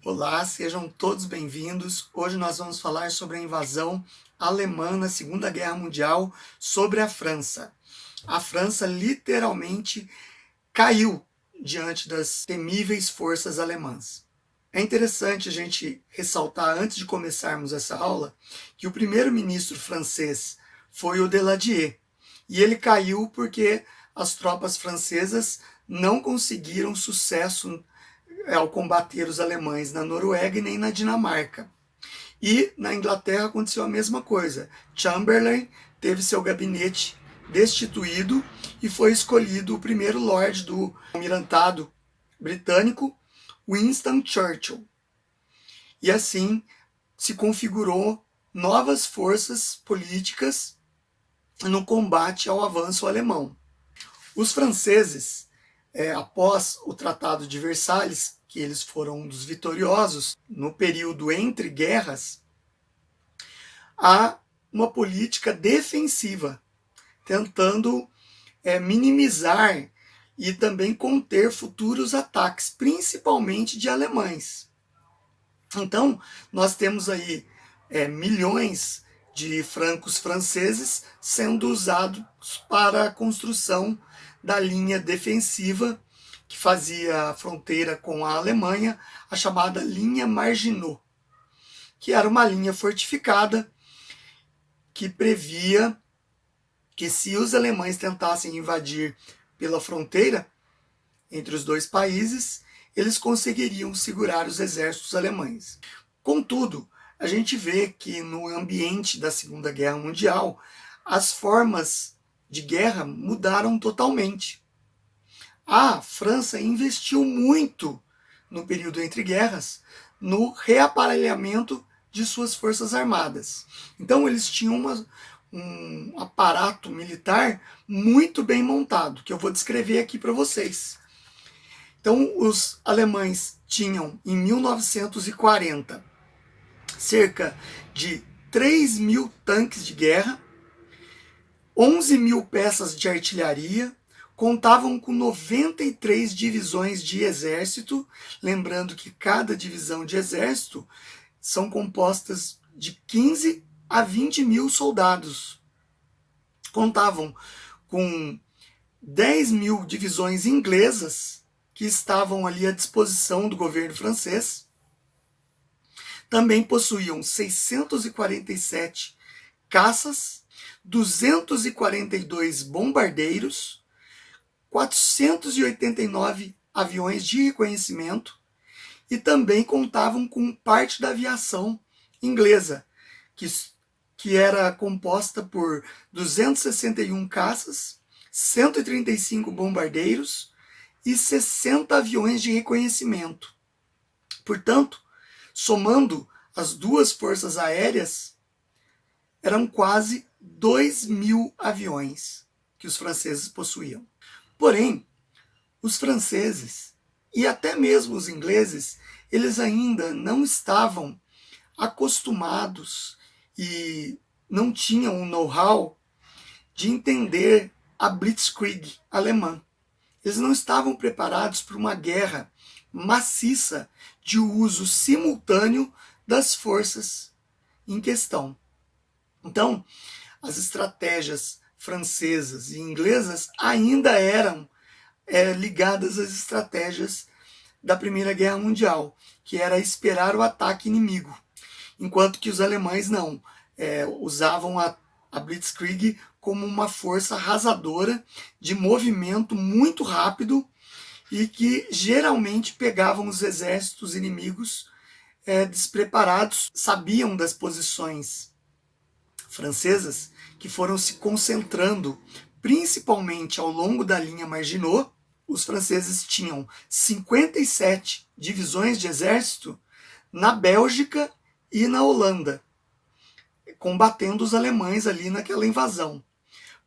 Olá, sejam todos bem-vindos. Hoje nós vamos falar sobre a invasão alemã na Segunda Guerra Mundial sobre a França. A França literalmente caiu diante das temíveis forças alemãs. É interessante a gente ressaltar, antes de começarmos essa aula, que o primeiro-ministro francês foi o Daladier, e ele caiu porque as tropas francesas não conseguiram sucesso ao combater os alemães na Noruega e nem na Dinamarca. E na Inglaterra aconteceu a mesma coisa. Chamberlain teve seu gabinete destituído e foi escolhido o primeiro Lorde do Almirantado britânico, Winston Churchill. E assim se configurou novas forças políticas no combate ao avanço alemão. Os franceses, após o Tratado de Versalhes, que eles foram um dos vitoriosos no período entre guerras, há uma política defensiva, tentando minimizar e também conter futuros ataques, principalmente de alemães. Então, nós temos aí milhões de francos franceses sendo usados para a construção da linha defensiva que fazia a fronteira com a Alemanha, a chamada linha Maginot, que era uma linha fortificada que previa que se os alemães tentassem invadir pela fronteira entre os dois países, eles conseguiriam segurar os exércitos alemães. Contudo, a gente vê que no ambiente da Segunda Guerra Mundial, as formas de guerra mudaram totalmente. A França investiu muito no período entre guerras no reaparelhamento de suas forças armadas. Então eles tinham um aparato militar muito bem montado, que eu vou descrever aqui para vocês. Então os alemães tinham em 1940 cerca de 3.000 tanques de guerra, 11.000 peças de artilharia, contavam com 93 divisões de exército, lembrando que cada divisão de exército são compostas de 15 a 20.000 soldados. Contavam com 10.000 divisões inglesas que estavam ali à disposição do governo francês. Também possuíam 647 caças, 242 bombardeiros, 489 aviões de reconhecimento e também contavam com parte da aviação inglesa, que era composta por 261 caças, 135 bombardeiros e 60 aviões de reconhecimento. Portanto, somando as duas forças aéreas, eram quase 2.000 aviões que os franceses possuíam. Porém, os franceses e até mesmo os ingleses, eles ainda não estavam acostumados e não tinham o know-how de entender a Blitzkrieg alemã. Eles não estavam preparados para uma guerra maciça de uso simultâneo das forças em questão. Então, as estratégias francesas e inglesas ainda eram ligadas às estratégias da Primeira Guerra Mundial, que era esperar o ataque inimigo, enquanto que os alemães não, usavam a Blitzkrieg como uma força arrasadora de movimento muito rápido e que geralmente pegavam os exércitos inimigos despreparados, sabiam das posições francesas que foram se concentrando principalmente ao longo da linha Maginot. Os franceses tinham 57 divisões de exército na Bélgica e na Holanda, combatendo os alemães ali naquela invasão.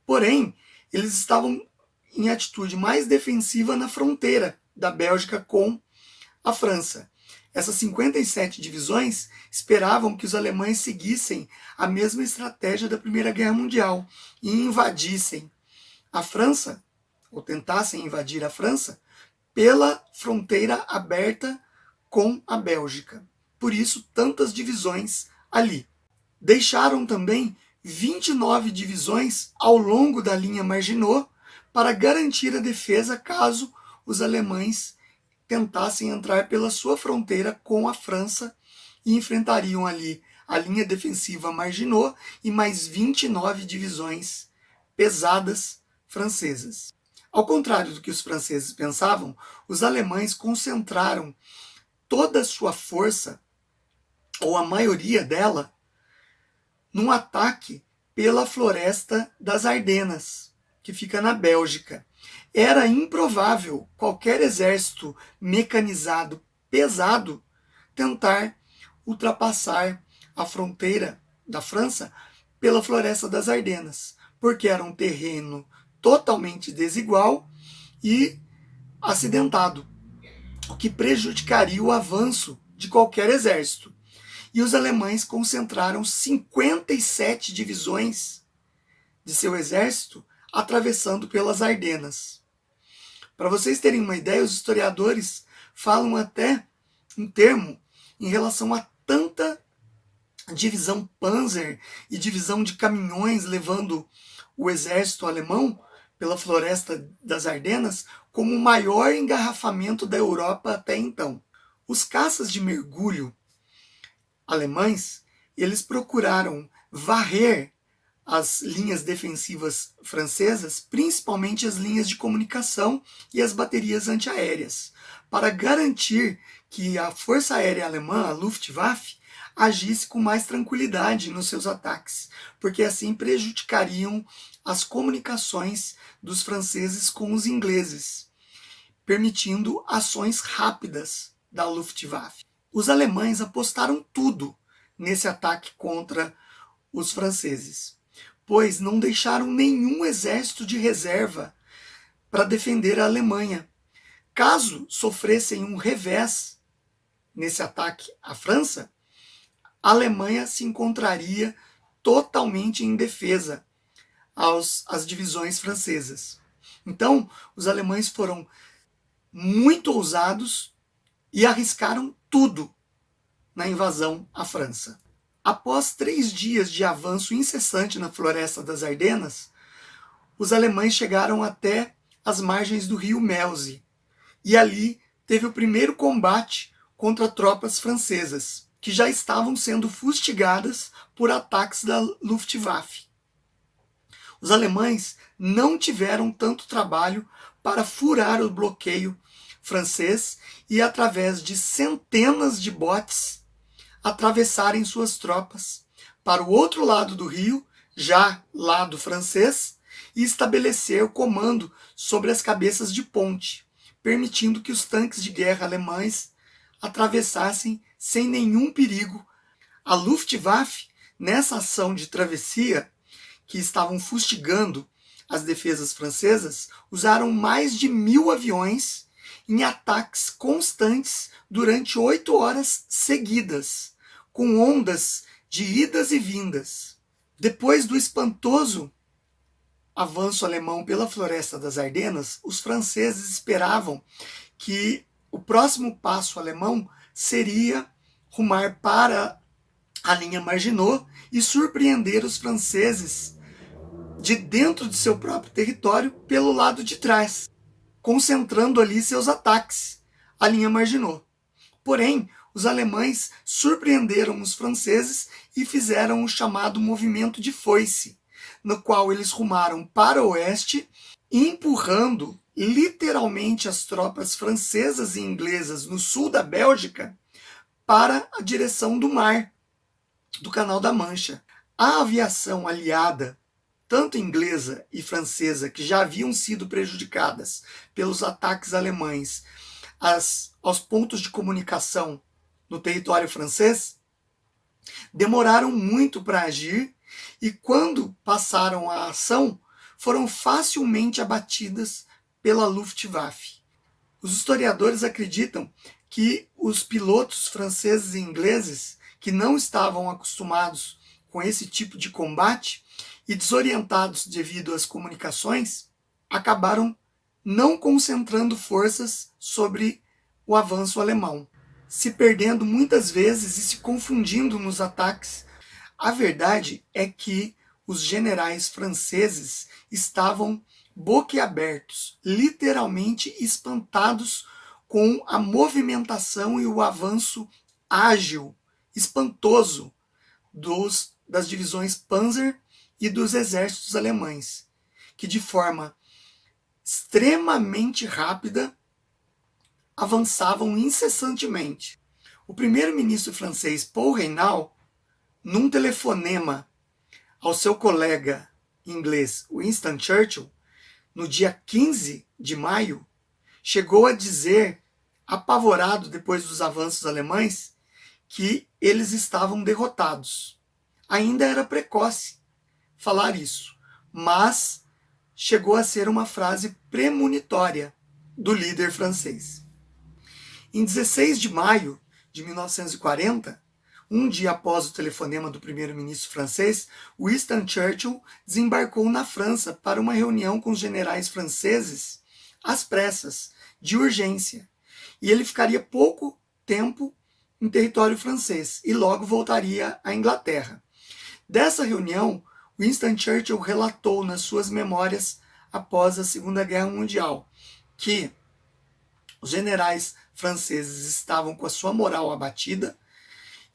Porém, eles estavam em atitude mais defensiva na fronteira da Bélgica com a França. Essas 57 divisões esperavam que os alemães seguissem a mesma estratégia da Primeira Guerra Mundial e invadissem a França, ou tentassem invadir a França, pela fronteira aberta com a Bélgica. Por isso, tantas divisões ali. Deixaram também 29 divisões ao longo da linha Maginot para garantir a defesa caso os alemães tentassem entrar pela sua fronteira com a França e enfrentariam ali a linha defensiva Maginot e mais 29 divisões pesadas francesas. Ao contrário do que os franceses pensavam, os alemães concentraram toda a sua força, ou a maioria dela, num ataque pela floresta das Ardenas, que fica na Bélgica. Era improvável qualquer exército mecanizado pesado tentar ultrapassar a fronteira da França pela floresta das Ardenas, porque era um terreno totalmente desigual e acidentado, o que prejudicaria o avanço de qualquer exército. E os alemães concentraram 57 divisões de seu exército atravessando pelas Ardenas. Para vocês terem uma ideia, os historiadores falam até um termo em relação a tanta divisão Panzer e divisão de caminhões levando o exército alemão pela floresta das Ardenas como o maior engarrafamento da Europa até então. Os caças de mergulho alemães, eles procuraram varrer as linhas defensivas francesas, principalmente as linhas de comunicação e as baterias antiaéreas, para garantir que a Força Aérea Alemã, a Luftwaffe, agisse com mais tranquilidade nos seus ataques, porque assim prejudicariam as comunicações dos franceses com os ingleses, permitindo ações rápidas da Luftwaffe. Os alemães apostaram tudo nesse ataque contra os franceses, pois não deixaram nenhum exército de reserva para defender a Alemanha. Caso sofressem um revés nesse ataque à França, a Alemanha se encontraria totalmente indefesa às divisões francesas. Então, os alemães foram muito ousados e arriscaram tudo na invasão à França. Após 3 dias de avanço incessante na floresta das Ardenas, os alemães chegaram até as margens do rio Meuse, e ali teve o primeiro combate contra tropas francesas, que já estavam sendo fustigadas por ataques da Luftwaffe. Os alemães não tiveram tanto trabalho para furar o bloqueio francês e, através de centenas de botes, atravessarem suas tropas para o outro lado do rio, já lado francês, e estabelecer o comando sobre as cabeças de ponte, permitindo que os tanques de guerra alemães atravessassem sem nenhum perigo. A Luftwaffe, nessa ação de travessia, que estavam fustigando as defesas francesas, usaram mais de 1.000 aviões em ataques constantes durante 8 horas seguidas, com ondas de idas e vindas. Depois do espantoso avanço alemão pela floresta das Ardenas, os franceses esperavam que o próximo passo alemão seria rumar para a linha Maginot e surpreender os franceses de dentro de seu próprio território pelo lado de trás, concentrando ali seus ataques à linha Maginot. Porém, os alemães surpreenderam os franceses e fizeram o chamado movimento de foice, no qual eles rumaram para o oeste, empurrando literalmente as tropas francesas e inglesas no sul da Bélgica para a direção do mar, do Canal da Mancha. A aviação aliada, tanto inglesa e francesa, que já haviam sido prejudicadas pelos ataques alemães aos pontos de comunicação no território francês, demoraram muito para agir e, quando passaram a ação, foram facilmente abatidas pela Luftwaffe. Os historiadores acreditam que os pilotos franceses e ingleses, que não estavam acostumados com esse tipo de combate e desorientados devido às comunicações, acabaram não concentrando forças sobre o avanço alemão. se perdendo muitas vezes e se confundindo nos ataques. A verdade é que os generais franceses estavam boquiabertos, literalmente espantados com a movimentação e o avanço ágil, espantoso das divisões Panzer e dos exércitos alemães, que de forma extremamente rápida avançavam incessantemente. O primeiro-ministro francês Paul Reynaud, num telefonema ao seu colega inglês Winston Churchill, no dia 15 de maio, chegou a dizer, apavorado depois dos avanços alemães, que eles estavam derrotados. Ainda era precoce falar isso, mas chegou a ser uma frase premonitória do líder francês. Em 16 de maio de 1940, um dia após o telefonema do primeiro-ministro francês, Winston Churchill desembarcou na França para uma reunião com os generais franceses às pressas, de urgência, e ele ficaria pouco tempo em território francês e logo voltaria à Inglaterra. Dessa reunião, Winston Churchill relatou nas suas memórias após a Segunda Guerra Mundial que os generais franceses estavam com a sua moral abatida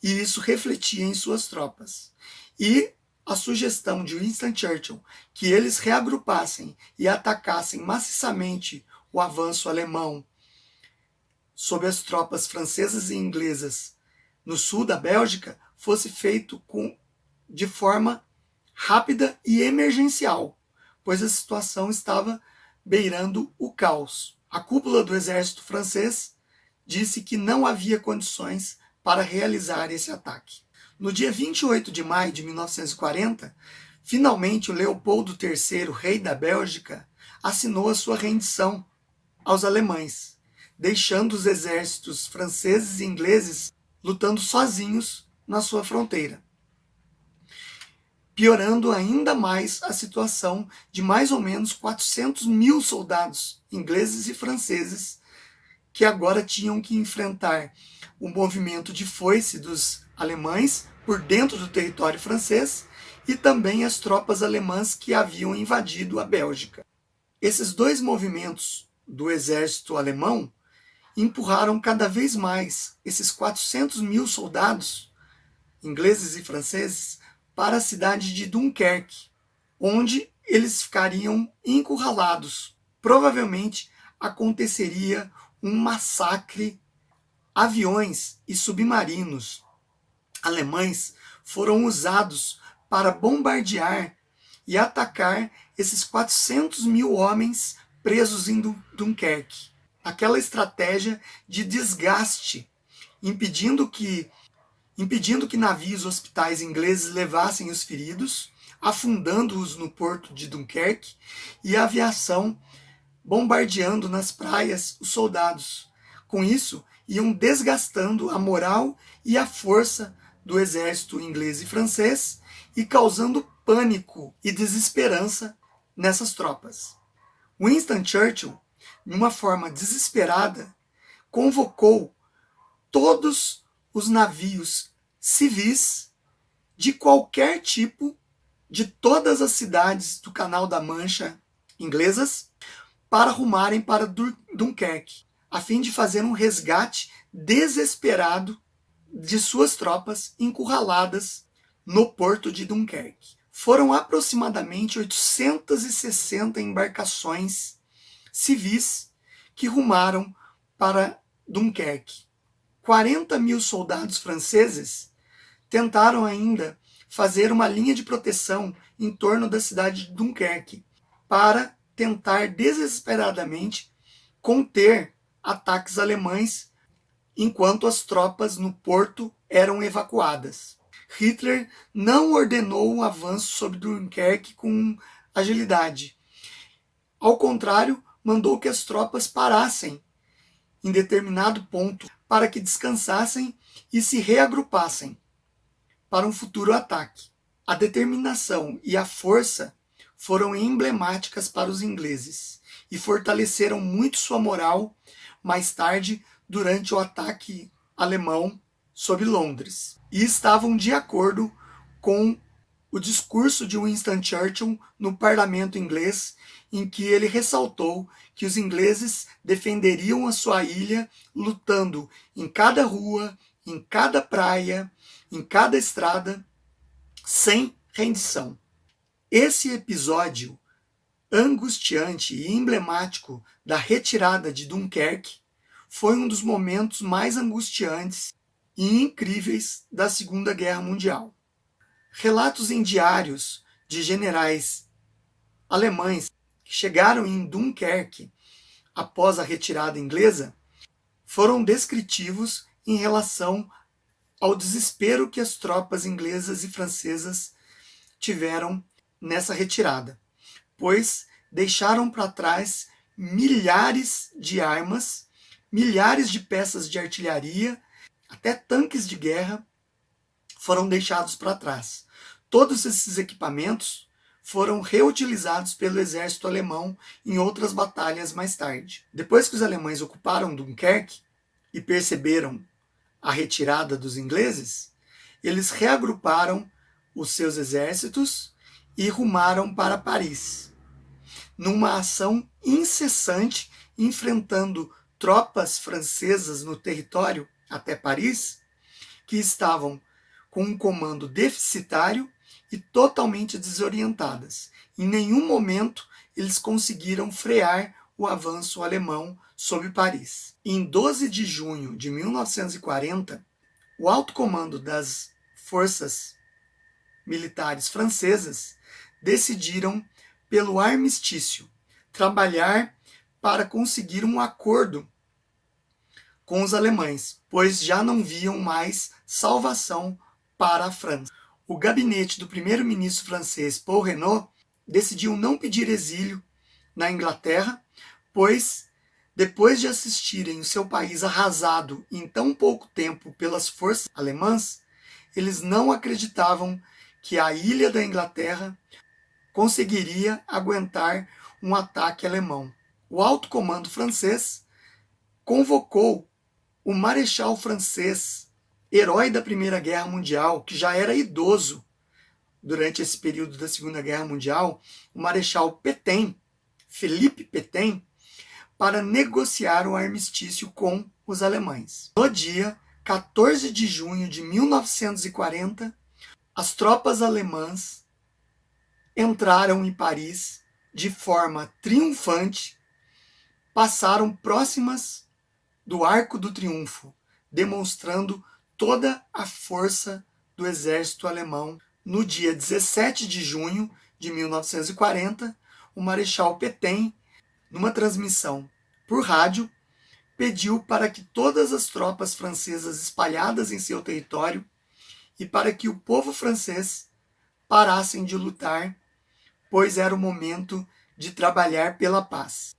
e isso refletia em suas tropas. E a sugestão de Winston Churchill que eles reagrupassem e atacassem maciçamente o avanço alemão sob as tropas francesas e inglesas no sul da Bélgica fosse feito de forma rápida e emergencial, pois a situação estava beirando o caos. A cúpula do exército francês disse que não havia condições para realizar esse ataque. No dia 28 de maio de 1940, finalmente o Leopoldo III, rei da Bélgica, assinou a sua rendição aos alemães, deixando os exércitos franceses e ingleses lutando sozinhos na sua fronteira, piorando ainda mais a situação de mais ou menos 400 mil soldados ingleses e franceses que agora tinham que enfrentar o movimento de foice dos alemães por dentro do território francês e também as tropas alemãs que haviam invadido a Bélgica. Esses dois movimentos do exército alemão empurraram cada vez mais esses 400 mil soldados ingleses e franceses para a cidade de Dunkerque, onde eles ficariam encurralados. Provavelmente aconteceria um massacre. Aviões e submarinos alemães foram usados para bombardear e atacar esses 400 mil homens presos em Dunkerque. Aquela estratégia de desgaste, impedindo que navios e hospitais ingleses levassem os feridos, afundando-os no porto de Dunkerque, e a aviação bombardeando nas praias os soldados. Com isso, iam desgastando a moral e a força do exército inglês e francês e causando pânico e desesperança nessas tropas. Winston Churchill, de uma forma desesperada, convocou todos os navios civis de qualquer tipo de todas as cidades do Canal da Mancha inglesas para rumarem para Dunkerque, a fim de fazer um resgate desesperado de suas tropas encurraladas no porto de Dunkerque. Foram aproximadamente 860 embarcações civis que rumaram para Dunkerque. 40 mil soldados franceses tentaram ainda fazer uma linha de proteção em torno da cidade de Dunkerque para tentar desesperadamente conter ataques alemães enquanto as tropas no porto eram evacuadas. Hitler não ordenou o avanço sobre Dunkerque com agilidade. Ao contrário, mandou que as tropas parassem em determinado ponto para que descansassem e se reagrupassem para um futuro ataque. A determinação e a força foram emblemáticas para os ingleses e fortaleceram muito sua moral mais tarde durante o ataque alemão sobre Londres e estavam de acordo com o discurso de Winston Churchill no parlamento inglês, em que ele ressaltou que os ingleses defenderiam a sua ilha lutando em cada rua, em cada praia, em cada estrada, sem rendição. Esse episódio angustiante e emblemático da retirada de Dunkerque foi um dos momentos mais angustiantes e incríveis da Segunda Guerra Mundial. Relatos em diários de generais alemães que chegaram em Dunkerque após a retirada inglesa foram descritivos em relação ao desespero que as tropas inglesas e francesas tiveram nessa retirada, pois deixaram para trás milhares de armas, milhares de peças de artilharia, até tanques de guerra foram deixados para trás. Todos esses equipamentos foram reutilizados pelo exército alemão em outras batalhas mais tarde. Depois que os alemães ocuparam Dunkerque e perceberam a retirada dos ingleses, eles reagruparam os seus exércitos e rumaram para Paris, numa ação incessante, enfrentando tropas francesas no território até Paris, que estavam com um comando deficitário e totalmente desorientadas. Em nenhum momento eles conseguiram frear o avanço alemão sobre Paris. Em 12 de junho de 1940, o alto comando das forças militares francesas decidiram pelo armistício, trabalhar para conseguir um acordo com os alemães, pois já não viam mais salvação para a França. O gabinete do primeiro-ministro francês Paul Reynaud decidiu não pedir exílio na Inglaterra, pois, depois de assistirem o seu país arrasado em tão pouco tempo pelas forças alemãs, eles não acreditavam que a ilha da Inglaterra conseguiria aguentar um ataque alemão. O alto comando francês convocou o marechal francês, herói da Primeira Guerra Mundial, que já era idoso durante esse período da Segunda Guerra Mundial, o marechal Pétain, Philippe Pétain, para negociar o armistício com os alemães. No dia 14 de junho de 1940, as tropas alemãs entraram em Paris de forma triunfante, passaram próximas do Arco do Triunfo, demonstrando toda a força do exército alemão. No dia 17 de junho de 1940, o marechal Pétain, numa transmissão por rádio, pediu para que todas as tropas francesas espalhadas em seu território e para que o povo francês parassem de lutar, pois era o momento de trabalhar pela paz.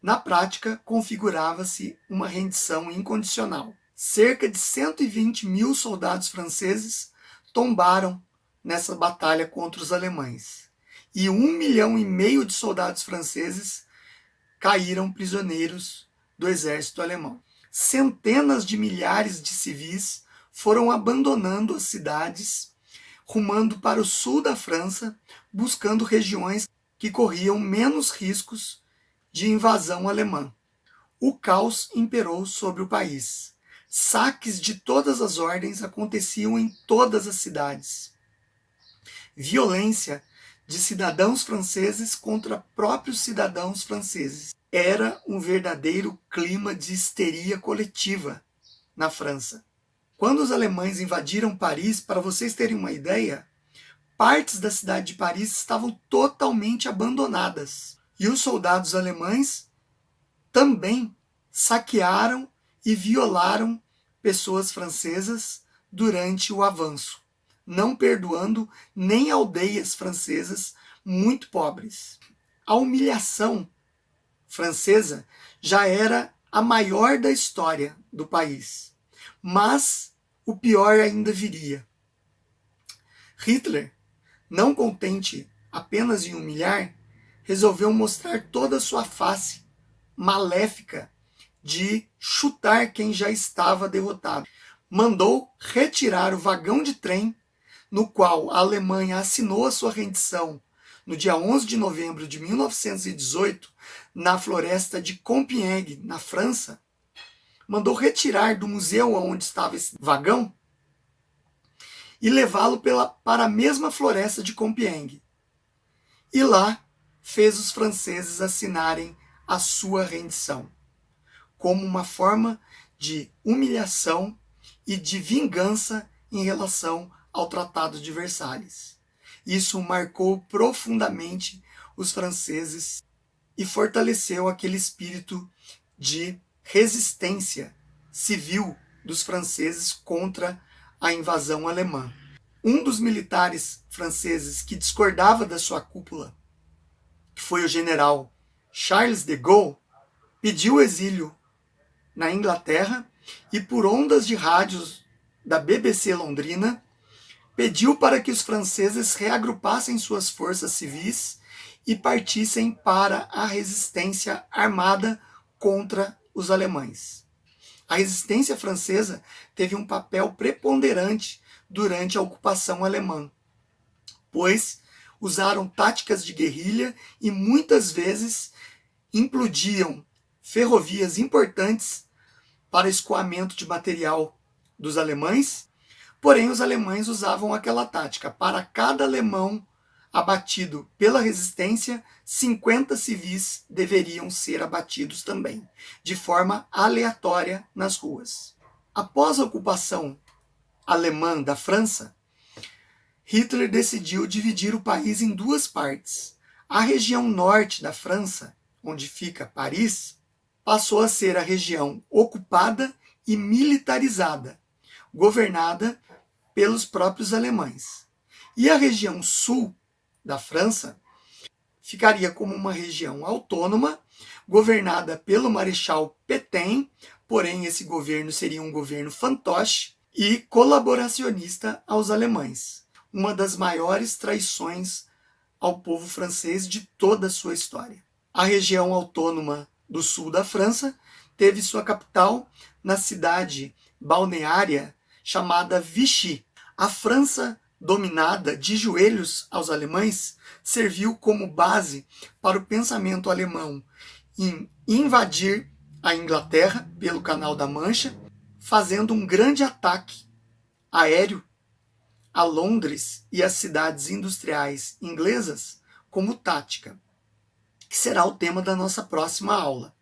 Na prática, configurava-se uma rendição incondicional. Cerca de 120 mil soldados franceses tombaram nessa batalha contra os alemães. E 1,5 milhão de soldados franceses caíram prisioneiros do exército alemão. Centenas de milhares de civis foram abandonando as cidades, rumando para o sul da França, buscando regiões que corriam menos riscos de invasão alemã. O caos imperou sobre o país. Saques de todas as ordens aconteciam em todas as cidades. Violência de cidadãos franceses contra próprios cidadãos franceses. Era um verdadeiro clima de histeria coletiva na França. Quando os alemães invadiram Paris, para vocês terem uma ideia, partes da cidade de Paris estavam totalmente abandonadas. E os soldados alemães também saquearam e violaram pessoas francesas durante o avanço, não perdoando nem aldeias francesas muito pobres. A humilhação francesa já era a maior da história do país, mas o pior ainda viria. Hitler, não contente apenas em humilhar, resolveu mostrar toda a sua face maléfica de chutar quem já estava derrotado. mandou retirar o vagão de trem no qual a Alemanha assinou a sua rendição no dia 11 de novembro de 1918, na floresta de Compiègne, na França, mandou retirar do museu onde estava esse vagão e levá-lo para a mesma floresta de Compiègne. E lá fez os franceses assinarem a sua rendição, como uma forma de humilhação e de vingança em relação ao Tratado de Versalhes. Isso marcou profundamente os franceses e fortaleceu aquele espírito de resistência civil dos franceses contra a invasão alemã. Um dos militares franceses que discordava da sua cúpula, que foi o general Charles de Gaulle, pediu exílio na Inglaterra e, por ondas de rádios da BBC londrina, pediu para que os franceses reagrupassem suas forças civis e partissem para a resistência armada contra os alemães. A resistência francesa teve um papel preponderante durante a ocupação alemã, pois usaram táticas de guerrilha e muitas vezes implodiam ferrovias importantes para escoamento de material dos alemães. Porém, os alemães usavam aquela tática. Para cada alemão abatido pela resistência, 50 civis deveriam ser abatidos também, de forma aleatória nas ruas. Após a ocupação alemã da França, Hitler decidiu dividir o país em duas partes. A região norte da França, onde fica Paris, passou a ser a região ocupada e militarizada, governada pelos próprios alemães. E a região sul da França ficaria como uma região autônoma, governada pelo Marechal Pétain, porém esse governo seria um governo fantoche e colaboracionista aos alemães. Uma das maiores traições ao povo francês de toda a sua história. A região autônoma do sul da França teve sua capital na cidade balneária chamada Vichy. A França, dominada de joelhos aos alemães, serviu como base para o pensamento alemão em invadir a Inglaterra pelo Canal da Mancha, fazendo um grande ataque aéreo a Londres e às cidades industriais inglesas como tática, que será o tema da nossa próxima aula.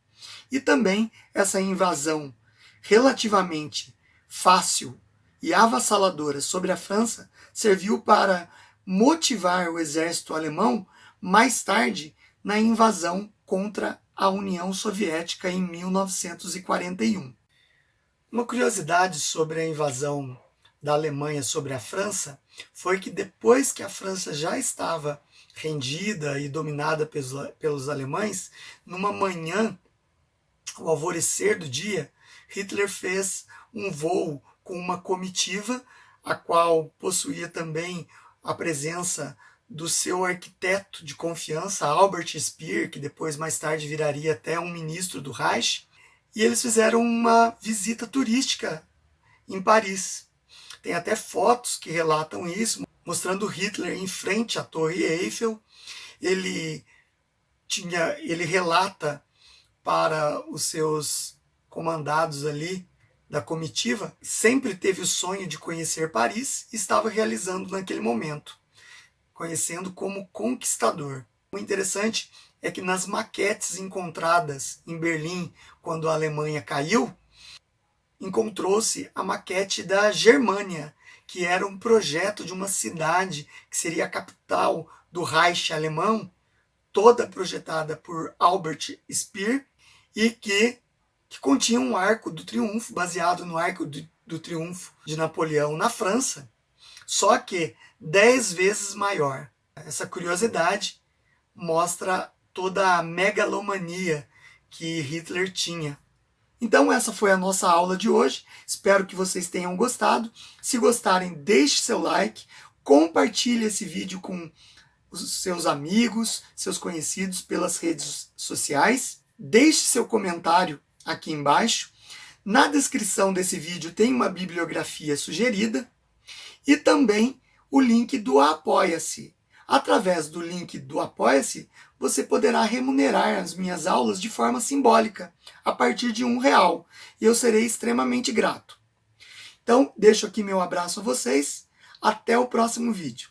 E também essa invasão relativamente fácil e avassaladora sobre a França serviu para motivar o exército alemão mais tarde na invasão contra a União Soviética em 1941. Uma curiosidade sobre a invasão da Alemanha sobre a França foi que depois que a França já estava rendida e dominada pelos alemães, numa manhã, ao alvorecer do dia, Hitler fez um voo com uma comitiva, a qual possuía também a presença do seu arquiteto de confiança, Albert Speer, que depois mais tarde viraria até um ministro do Reich, e eles fizeram uma visita turística em Paris. Tem até fotos que relatam isso, mostrando Hitler em frente à Torre Eiffel. Ele relata para os seus comandados ali da comitiva, sempre teve o sonho de conhecer Paris e estava realizando naquele momento, conhecendo como conquistador. O interessante é que nas maquetes encontradas em Berlim, quando a Alemanha caiu, encontrou-se a maquete da Germânia, que era um projeto de uma cidade que seria a capital do Reich alemão, toda projetada por Albert Speer, e que continha um arco do triunfo, baseado no arco do triunfo de Napoleão na França, só que 10 vezes maior. Essa curiosidade mostra toda a megalomania que Hitler tinha. Então essa foi a nossa aula de hoje, espero que vocês tenham gostado. Se gostarem, deixe seu like, compartilhe esse vídeo com os seus amigos, seus conhecidos pelas redes sociais, deixe seu comentário aqui embaixo. Na descrição desse vídeo tem uma bibliografia sugerida e também o link do Apoia-se. Através do link do Apoia-se, você poderá remunerar as minhas aulas de forma simbólica, a partir de R$1, e eu serei extremamente grato. Então, deixo aqui meu abraço a vocês, até o próximo vídeo.